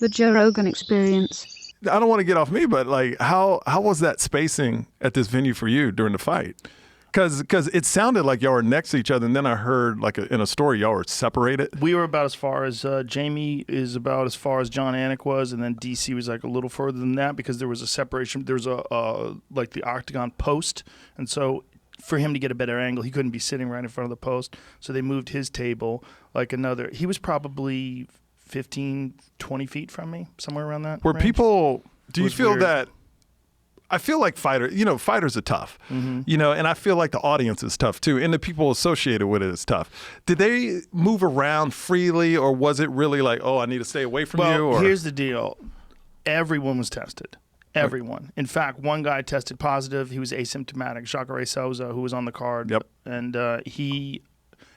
The Joe Rogan Experience. I don't want to get off me, but like, how was that spacing at this venue for you during the fight? Because it sounded like y'all were next to each other, and then I heard like in a story y'all were separated. We were about as far as Jamie is about as far as John Anik was, and then DC was like a little further than that because there was a separation. There was a like the octagon post, and so for him to get a better angle, he couldn't be sitting right in front of the post. So they moved his table like another. He was probably 15, 20 feet from me, somewhere around that. Were range. people? Do you was feel weird. that? I feel like fighters are tough, and I feel like the audience is tough too, and the people associated with it is tough. Did they move around freely, or was it really like, oh, I need to stay away from you? Well, Or? here's the deal. Everyone was tested. Everyone. In fact, one guy tested positive. He was asymptomatic, Jacare Souza, who was on the card. Yep. And he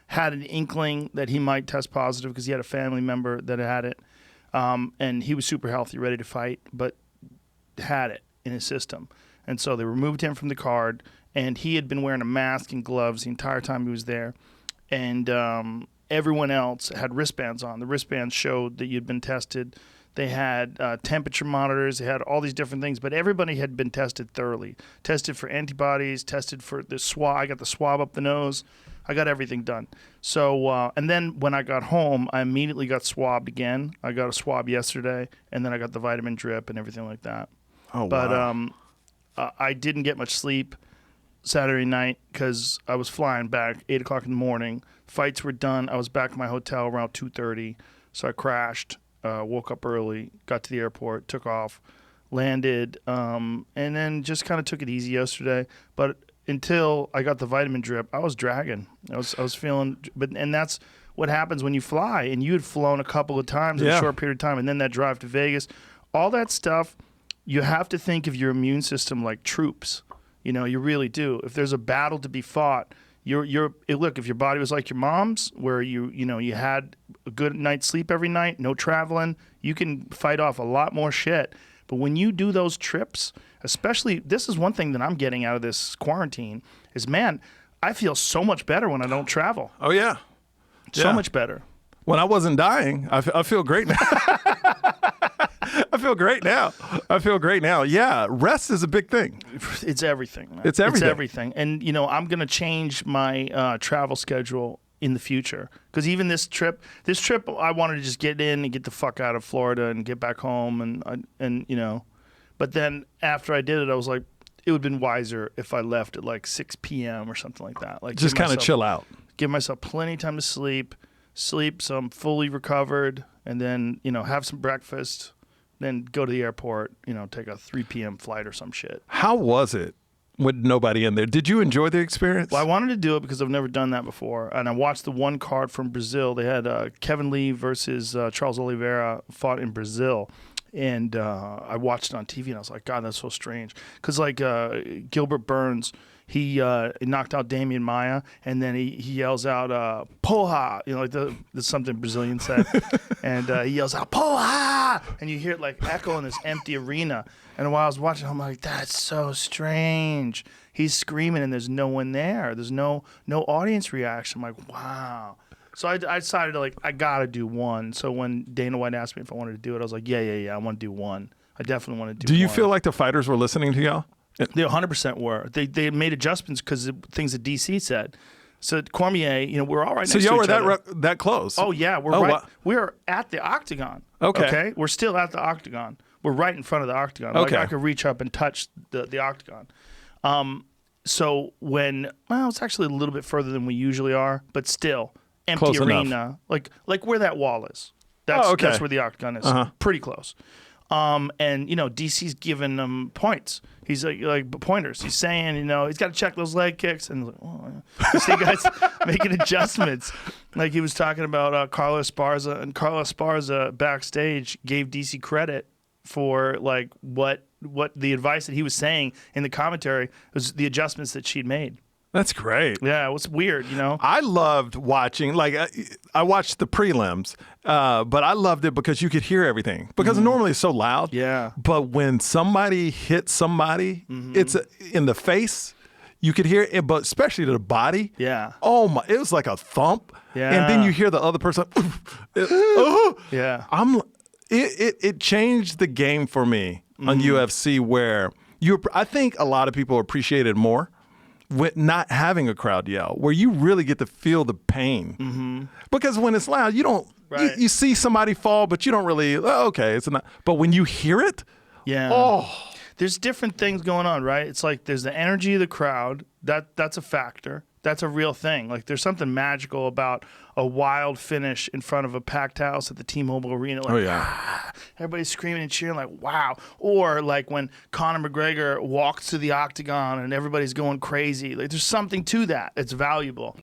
had an inkling that he might test positive because he had a family member that had it. And he was super healthy, ready to fight, but had it in his system. And so they removed him from the card, and he had been wearing a mask and gloves the entire time he was there. And everyone else had wristbands on. The wristbands showed that you'd been tested. They had temperature monitors. They had all these different things, but everybody had been tested thoroughly. Tested for antibodies, tested for the swab. I got the swab up the nose. I got everything done. So, and then when I got home, I immediately got swabbed again. I got a swab yesterday, and then I got the vitamin drip and everything like that. Oh, But wow. I didn't get much sleep Saturday night because I was flying back 8 o'clock in the morning. Fights were done. I was back at my hotel around 2:30, so I crashed. Woke up early, got to the airport, took off, landed, and then just kind of took it easy yesterday. But until I got the vitamin drip, I was dragging. I was feeling, and that's what happens when you fly. And you had flown a couple of times in a short period of time, and then that drive to Vegas, all that stuff. You have to think of your immune system like troops. You really do. If there's a battle to be fought, look, if your body was like your mom's, where you had a good night's sleep every night, no traveling, you can fight off a lot more shit. But when you do those trips, especially, this is one thing that I'm getting out of this quarantine is, man, I feel so much better when I don't travel. Oh yeah, So much better. When I wasn't dying, I feel great now. I feel great now. Yeah, rest is a big thing. It's everything, man. It's everything. It's everything. And, I'm going to change my travel schedule in the future. Because even this trip, I wanted to just get in and get the fuck out of Florida and get back home. But then after I did it, I was like, it would have been wiser if I left at like 6 p.m. or something like that. Like, Just kind of chill out. Give myself plenty of time to sleep so I'm fully recovered, and then, have some breakfast, then go to the airport, take a 3 p.m. flight or some shit. How was it with nobody in there? Did you enjoy the experience? Well, I wanted to do it because I've never done that before. And I watched the one card from Brazil. They had Kevin Lee versus Charles Oliveira fought in Brazil. And I watched it on TV, and I was like, God, that's so strange. Because, like, Gilbert Burns, he knocked out Damian Maia, and then he yells out, Porra! That's something Brazilian said. And he yells out, Porra! And you hear it, like, echo in this empty arena. And while I was watching, I'm like, that's so strange. He's screaming, and there's no one there. There's no audience reaction. I'm like, wow. So I decided I gotta do one. So when Dana White asked me if I wanted to do it, I was like, yeah, I want to do one. I definitely want to do one. Do you feel like the fighters were listening to y'all? They 100% were. They made adjustments because of things that DC said. So Cormier, we're all right next to each other. So y'all were that close? Oh, yeah. We're at the octagon. Okay. We're still at the octagon. We're right in front of the octagon. Okay. Like I could reach up and touch the octagon. So it's actually a little bit further than we usually are, but still. Empty Close arena, enough. like where that wall is. That's where the octagon is. Pretty close. And DC's giving them points. He's like pointers. He's saying, he's got to check those leg kicks, and like, you see guys making adjustments. Like he was talking about Carlos Esparza, and Carlos Esparza backstage gave DC credit for like what the advice that he was saying in the commentary was the adjustments that she'd made. That's great. Yeah, it was weird, I loved watching, I watched the prelims, but I loved it because you could hear everything. Because normally it's so loud. Yeah. But when somebody hits somebody, it's in the face, you could hear it, but especially to the body. Yeah. Oh my, it was like a thump. Yeah. And then you hear the other person. Yeah. it changed the game for me on UFC where I think a lot of people appreciate it more with not having a crowd yell, where you really get to feel the pain. Because when it's loud, you don't. Right. You see somebody fall, but you don't really. Oh, okay, it's not. But when you hear it, there's different things going on, right? It's like there's the energy of the crowd. That's a factor. That's a real thing. Like there's something magical about a wild finish in front of a packed house at the T-Mobile Arena. Like, everybody's screaming and cheering like, wow. Or like when Conor McGregor walks to the octagon and everybody's going crazy. Like there's something to that. It's valuable.